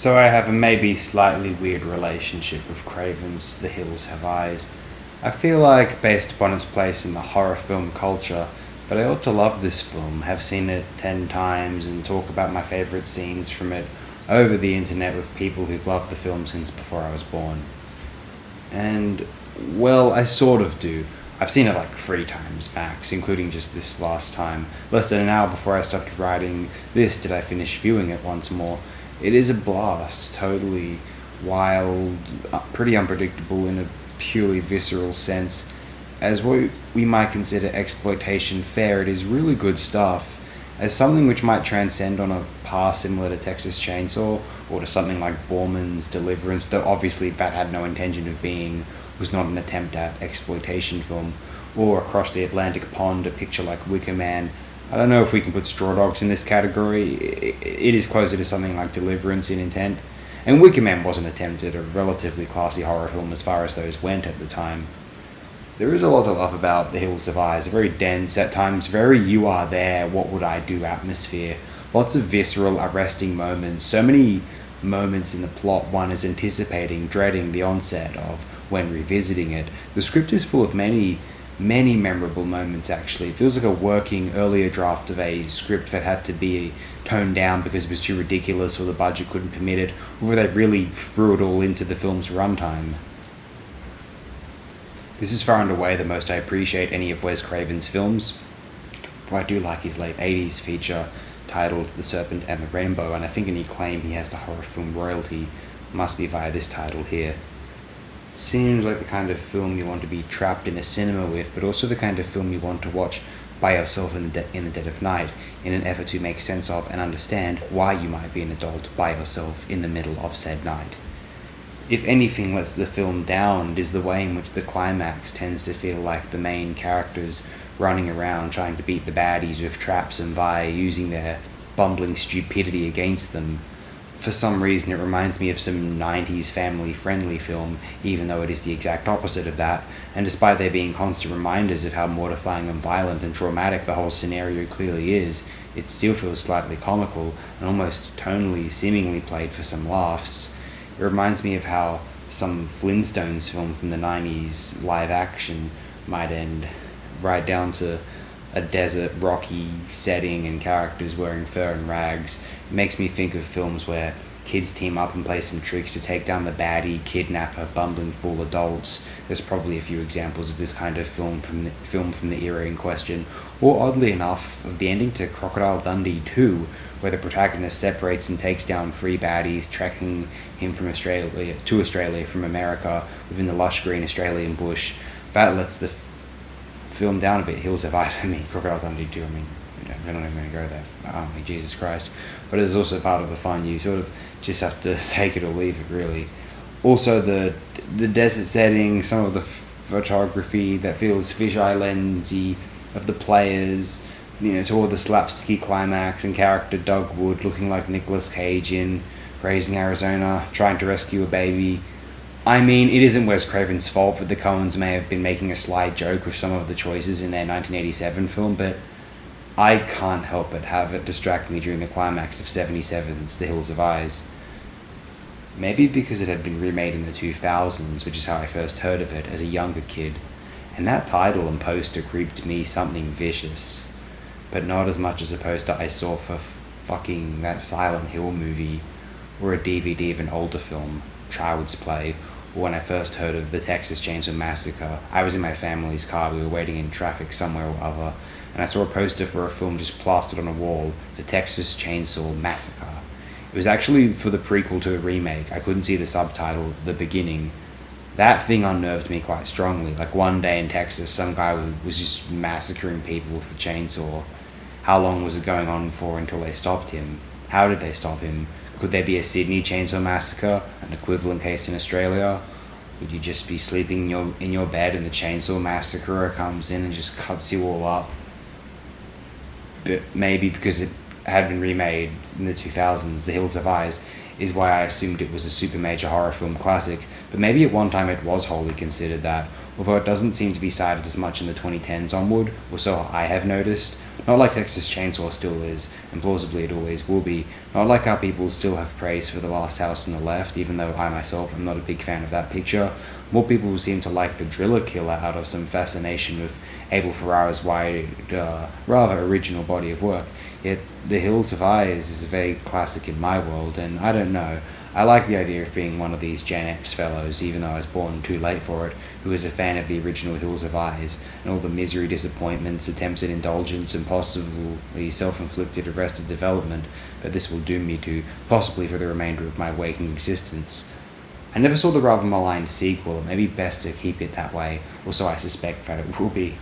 So I have a maybe slightly weird relationship with Craven's The Hills Have Eyes. I feel like, based upon its place in the horror film culture, that I ought to love this film, have seen it 10 times, and talk about my favourite scenes from it over the internet with people who've loved the film since before I was born. And, well, I sort of do. I've seen it like 3 times max, including just this last time. Less than an hour before I started writing this did I finish viewing it once more. It is a blast, totally wild, pretty unpredictable in a purely visceral sense. As what we might consider exploitation fare, it is really good stuff. As something which might transcend on a par similar to Texas Chainsaw, or to something like Borman's Deliverance, though obviously that had no intention of being, was not an attempt at exploitation film, or across the Atlantic pond, a picture like Wicker Man. I don't know if we can put Straw Dogs in this category. It is closer to something like Deliverance in intent. And Wicker Man was an attempt at a relatively classy horror film as far as those went at the time. There is a lot to love about The Hills Have Eyes, a very dense, at times very you are there, what would I do atmosphere. Lots of visceral, arresting moments, so many moments in the plot one is anticipating, dreading the onset of when revisiting it. The script is full of many memorable moments, actually. It feels like a working earlier draft of a script that had to be toned down because it was too ridiculous or the budget couldn't permit it, or they really threw it all into the film's runtime. This is far and away the most I appreciate any of Wes Craven's films, for I do like his late 80s feature titled The Serpent and the Rainbow, and I think any claim he has to horror film royalty must be via this title here. Seems like the kind of film you want to be trapped in a cinema with, but also the kind of film you want to watch by yourself in the dead of night, in an effort to make sense of and understand why you might be an adult by yourself in the middle of said night. If anything lets the film down, it is the way in which the climax tends to feel like the main characters running around trying to beat the baddies with traps and via using their bumbling stupidity against them. For some reason it reminds me of some 90s family-friendly film, even though it is the exact opposite of that, and despite there being constant reminders of how mortifying and violent and traumatic the whole scenario clearly is, it still feels slightly comical, and almost tonally, seemingly played for some laughs. It reminds me of how some Flintstones film from the 90s live action might end, right down to a desert, rocky setting and characters wearing fur and rags. It makes me think of films where kids team up and play some tricks to take down the baddie, kidnapper, bumbling fool adults. There's probably a few examples of this kind of film from the era in question. Or, oddly enough, of the ending to Crocodile Dundee 2, where the protagonist separates and takes down 3 baddies, tracking him from Australia from America within the lush green Australian bush. That lets the film down a bit. Hills Have Eyes, Crocodile Dundee 2, we're not even going to go there. Jesus Christ. But it's also part of the fun. You sort of just have to take it or leave it, really. Also, the desert setting, some of the photography that feels fisheye lensy of the players, toward the slapsticky climax and character Doug Wood looking like Nicolas Cage in Raising Arizona, trying to rescue a baby. It isn't Wes Craven's fault that the Coens may have been making a sly joke with some of the choices in their 1987 film, but I can't help but have it distract me during the climax of 77's The Hills Have Eyes. Maybe because it had been remade in the 2000s, which is how I first heard of it as a younger kid, and that title and poster creeped me something vicious, but not as much as a poster I saw for fucking that Silent Hill movie, or a DVD of an older film, Child's Play, or when I first heard of the Texas Chainsaw Massacre. I was in my family's car, we were waiting in traffic somewhere or other, and I saw a poster for a film just plastered on a wall, the Texas Chainsaw Massacre. It was actually for the prequel to a remake. I couldn't see the subtitle at the beginning. That thing unnerved me quite strongly. Like, one day in Texas, some guy was just massacring people with a chainsaw. How long was it going on for until they stopped him? How did they stop him? Could there be a Sydney Chainsaw Massacre, an equivalent case in Australia? Would you just be sleeping in your bed and the Chainsaw Massacre comes in and just cuts you all up? But maybe because it had been remade in the 2000s, The Hills Have Eyes, is why I assumed it was a super major horror film classic, but maybe at one time it was wholly considered that, although it doesn't seem to be cited as much in the 2010s onward, or so I have noticed. Not like Texas Chainsaw still is, and plausibly it always will be. Not like how people still have praise for The Last House on the Left, even though I myself am not a big fan of that picture. More people seem to like The Driller Killer out of some fascination with Abel Ferrara's wide, rather original body of work. Yet The Hills of Eyes is a very classic in my world, and I don't know. I like the idea of being one of these Gen X fellows, even though I was born too late for it, who is a fan of the original Hills of Eyes, and all the misery, disappointments, attempts at indulgence, and possibly self-inflicted arrested development that this will doom me to, possibly for the remainder of my waking existence. I never saw the rather maligned sequel. It may be best to keep it that way, or so I suspect that it will be.